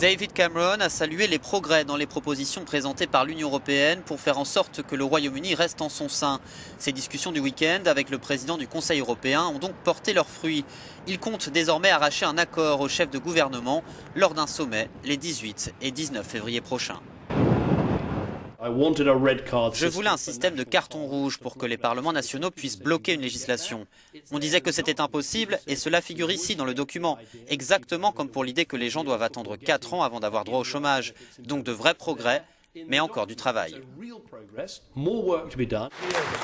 David Cameron a salué les progrès dans les propositions présentées par l'Union européenne pour faire en sorte que le Royaume-Uni reste en son sein. Ces discussions du week-end avec le président du Conseil européen ont donc porté leurs fruits. Il compte désormais arracher un accord au chef de gouvernement lors d'un sommet les 18 et 19 février prochains. Je voulais un système de carton rouge pour que les parlements nationaux puissent bloquer une législation. On disait que c'était impossible et cela figure ici dans le document, exactement comme pour l'idée que les gens doivent attendre 4 ans avant d'avoir droit au chômage. Donc de vrais progrès, mais encore du travail.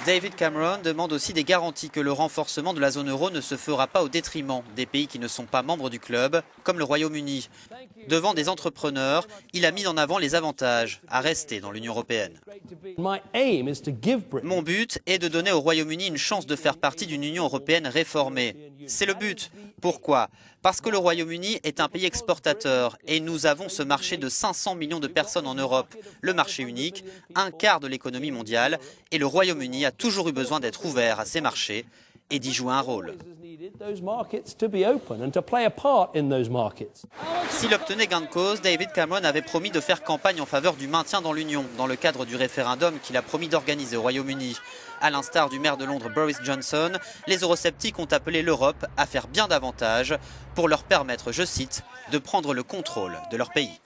David Cameron demande aussi des garanties que le renforcement de la zone euro ne se fera pas au détriment des pays qui ne sont pas membres du club, comme le Royaume-Uni. Devant des entrepreneurs, il a mis en avant les avantages à rester dans l'Union européenne. Mon but est de donner au Royaume-Uni une chance de faire partie d'une Union européenne réformée. C'est le but. Pourquoi ? Parce que le Royaume-Uni est un pays exportateur et nous avons ce marché de 500 millions de personnes en Europe, le marché unique, un quart de l'économie mondiale, et le Royaume-Uni a toujours eu besoin d'être ouvert à ces marchés et d'y jouer un rôle. S'il obtenait gain de cause, David Cameron avait promis de faire campagne en faveur du maintien dans l'Union, dans le cadre du référendum qu'il a promis d'organiser au Royaume-Uni. À l'instar du maire de Londres Boris Johnson, les eurosceptiques ont appelé l'Europe à faire bien davantage pour leur permettre, je cite, de prendre le contrôle de leur pays.